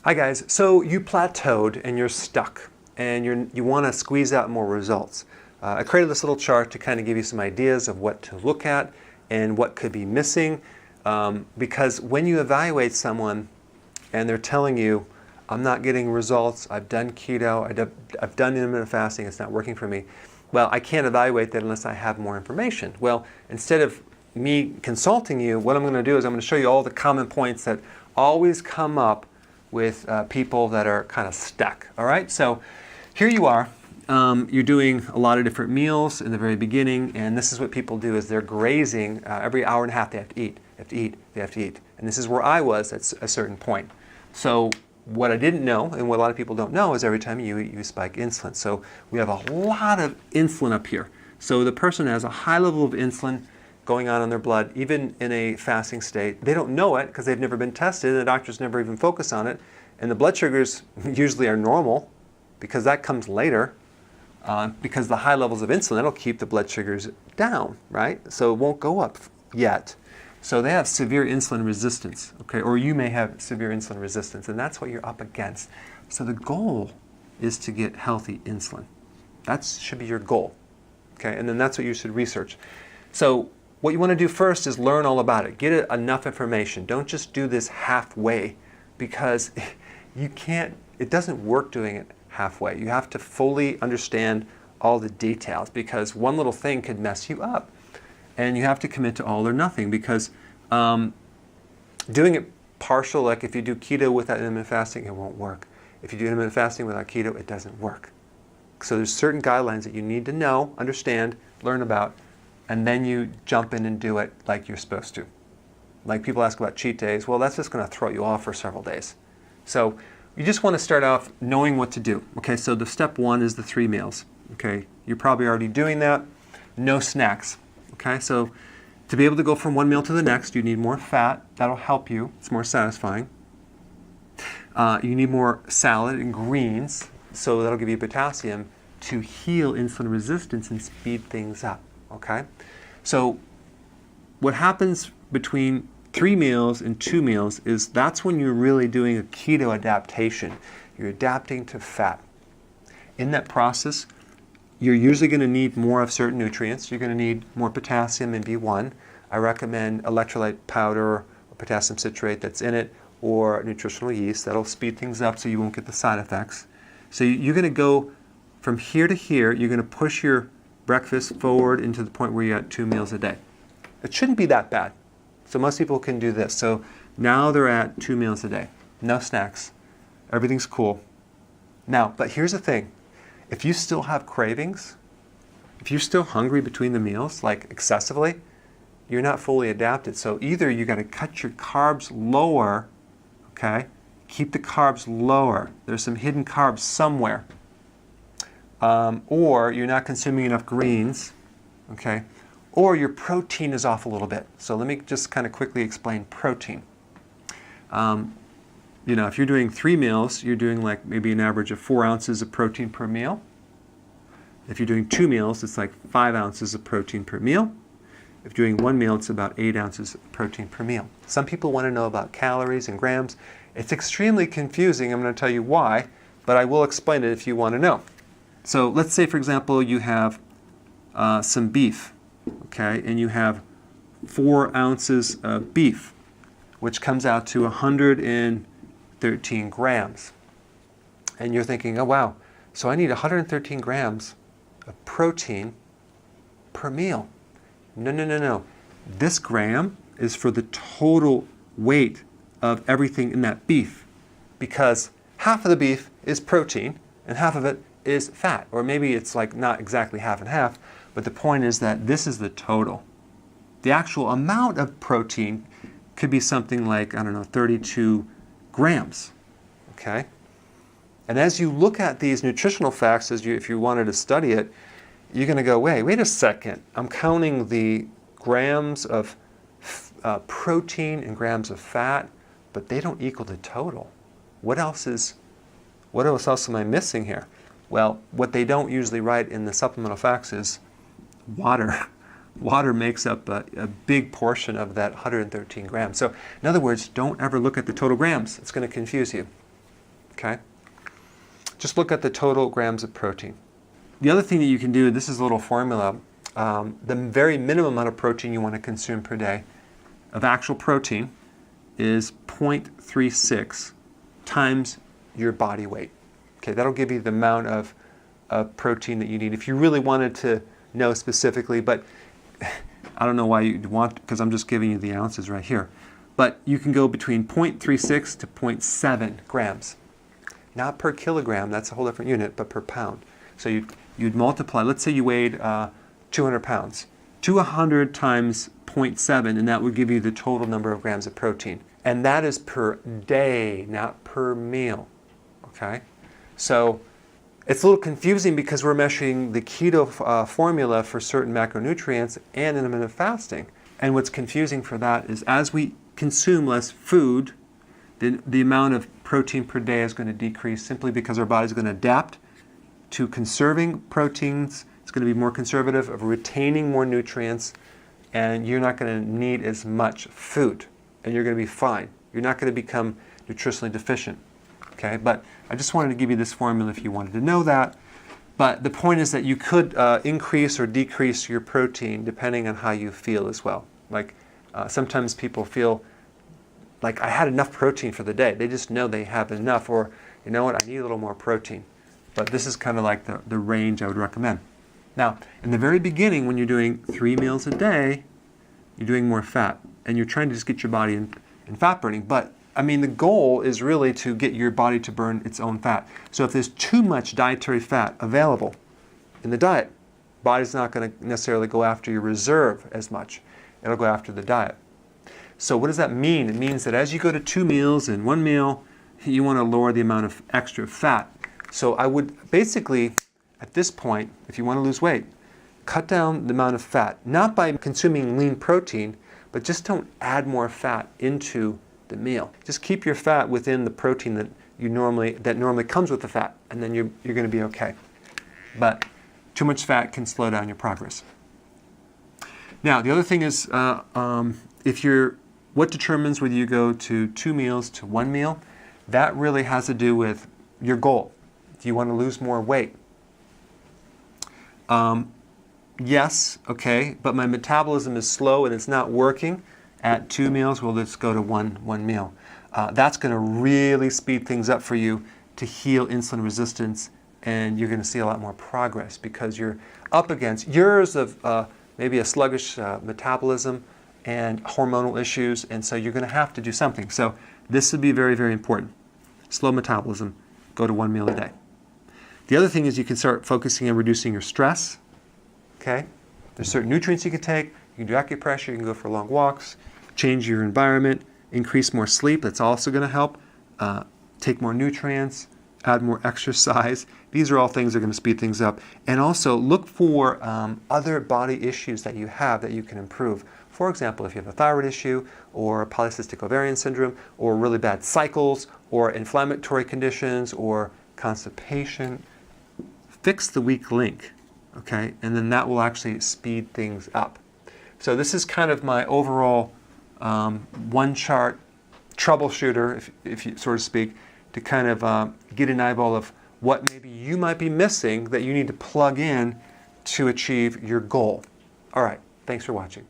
Hi guys, so you plateaued and you're stuck and you want to squeeze out more results. I created this little chart to kind of give you some ideas of what to look at and what could be missing, because when you evaluate someone and they're telling you, I'm not getting results, I've done keto, I've done intermittent fasting, it's not working for me, well, I can't evaluate that unless I have more information. Well, instead of me consulting you, what I'm going to do is I'm going to show you all the common points that always come up with people that are kind of stuck. All right, so here you are. You're doing a lot of different meals in the very beginning, and this is what people do: is they're grazing every hour and a half. They have to eat. They have to eat. They have to eat. And this is where I was at a certain point. So what I didn't know, and what a lot of people don't know, is every time you eat, you spike insulin. So we have a lot of insulin up here. So the person has a high level of insulin going on in their blood, even in a fasting state. They don't know it because they've never been tested, and the doctors never even focus on it. And the blood sugars usually are normal because that comes later, because the high levels of insulin, that'll keep the blood sugars down, right? So it won't go up yet. So they have severe insulin resistance, okay? Or you may have severe insulin resistance, and that's what you're up against. So the goal is to get healthy insulin. That should be your goal, okay? And then that's what you should research. So what you want to do first is learn all about it. Get enough information. Don't just do this halfway, because you can't, it doesn't work doing it halfway. You have to fully understand all the details, because one little thing could mess you up. And you have to commit to all or nothing, because doing it partial, like if you do keto without intermittent fasting, it won't work. If you do intermittent fasting without keto, it doesn't work. So there's certain guidelines that you need to know, understand, learn about, and then you jump in and do it like you're supposed to. Like people ask about cheat days, well, that's just going to throw you off for several days. So you just want to start off knowing what to do. Okay, so the step one is the 3 meals. Okay, you're probably already doing that. No snacks. Okay, so to be able to go from one meal to the next, you need more fat. That'll help you. It's more satisfying. You need more salad and greens, so that'll give you potassium to heal insulin resistance and speed things up. Okay, so what happens between 3 meals and 2 meals is that's when you're really doing a keto adaptation. You're adapting to fat. In that process, you're usually going to need more of certain nutrients. You're going to need more potassium and B1. I recommend electrolyte powder or potassium citrate that's in it, or nutritional yeast. That'll speed things up so you won't get the side effects. So you're going to go from here to here. You're going to push your breakfast forward into the point where you got 2 meals a day. It shouldn't be that bad. So most people can do this. So now they're at 2 meals a day. No snacks. Everything's cool. Now, but here's the thing. If you still have cravings, if you're still hungry between the meals, like excessively, you're not fully adapted. So either you got to cut your carbs lower, okay? Keep the carbs lower. There's some hidden carbs somewhere. Or you're not consuming enough greens, okay? Or your protein is off a little bit. So let me just kind of quickly explain protein. You know, if you're doing 3 meals, you're doing like maybe an average of 4 ounces of protein per meal. If you're doing 2 meals, it's like 5 ounces of protein per meal. If you're doing 1 meal, it's about 8 ounces of protein per meal. Some people want to know about calories and grams. It's extremely confusing. I'm going to tell you why, but I will explain it if you want to know. So let's say, for example, you have some beef, okay, and you have 4 ounces of beef, which comes out to 113 grams. And you're thinking, oh wow, so I need 113 grams of protein per meal. No, no, no, no. This gram is for the total weight of everything in that beef, because half of the beef is protein and half of it is fat. Or maybe it's like not exactly half and half, but the point is that this is the total. The actual amount of protein could be something like, I don't know, 32 grams, okay? And as you look at these nutritional facts, if you wanted to study it, you're going to go, wait a second. I'm counting the grams of protein and grams of fat, but they don't equal the total. What else am I missing here? Well, what they don't usually write in the supplemental facts is water. Water makes up a big portion of that 113 grams. So in other words, don't ever look at the total grams. It's going to confuse you. okay? Just look at the total grams of protein. The other thing that you can do, this is a little formula, the very minimum amount of protein you want to consume per day of actual protein is 0.36 times your body weight. Okay, that'll give you the amount of protein that you need. If you really wanted to know specifically, but I don't know why you'd want, because I'm just giving you the ounces right here. But you can go between 0.36 to 0.7 grams. Not per kilogram, that's a whole different unit, but per pound. So you'd multiply, let's say you weighed 200 pounds. 200 times 0.7, and that would give you the total number of grams of protein. And that is per day, not per meal, okay? So it's a little confusing because we're measuring the keto formula for certain macronutrients and intermittent fasting. And what's confusing for that is as we consume less food, the amount of protein per day is going to decrease simply because our body's going to adapt to conserving proteins. It's going to be more conservative of retaining more nutrients, and you're not going to need as much food, and you're going to be fine. You're not going to become nutritionally deficient. Okay, but I just wanted to give you this formula if you wanted to know that. But the point is that you could increase or decrease your protein depending on how you feel as well. Like sometimes people feel like I had enough protein for the day. They just know they have enough, or you know what, I need a little more protein. But this is kind of like the range I would recommend. Now, in the very beginning, when you're doing 3 meals a day, you're doing more fat, and you're trying to just get your body in fat burning. But I mean, the goal is really to get your body to burn its own fat. So if there's too much dietary fat available in the diet, body's not going to necessarily go after your reserve as much. It'll go after the diet. So what does that mean? It means that as you go to 2 meals and 1 meal, you want to lower the amount of extra fat. So I would basically, at this point, if you want to lose weight, cut down the amount of fat, not by consuming lean protein, but just don't add more fat into the meal. Just keep your fat within the protein that normally comes with the fat, and then you're going to be okay. But too much fat can slow down your progress. Now, the other thing is, what determines whether you go to 2 meals to 1 meal? That really has to do with your goal. Do you want to lose more weight? Yes, okay, but my metabolism is slow and it's not working at 2 meals. Well, let's go to one meal. That's going to really speed things up for you to heal insulin resistance, and you're going to see a lot more progress because you're up against years of maybe a sluggish metabolism and hormonal issues, and so you're going to have to do something. So this would be very, very important. Slow metabolism, go to 1 meal a day. The other thing is you can start focusing on reducing your stress. Okay? There's certain nutrients you can take. You can do acupressure, you can go for long walks, change your environment, increase more sleep. That's also going to help. Take more nutrients, add more exercise. These are all things that are going to speed things up. And also look for other body issues that you have that you can improve. For example, if you have a thyroid issue or polycystic ovarian syndrome or really bad cycles or inflammatory conditions or constipation, fix the weak link, okay? And then that will actually speed things up. So this is kind of my overall one chart troubleshooter, if you sort of speak, to kind of get an eyeball of what maybe you might be missing that you need to plug in to achieve your goal. All right, thanks for watching.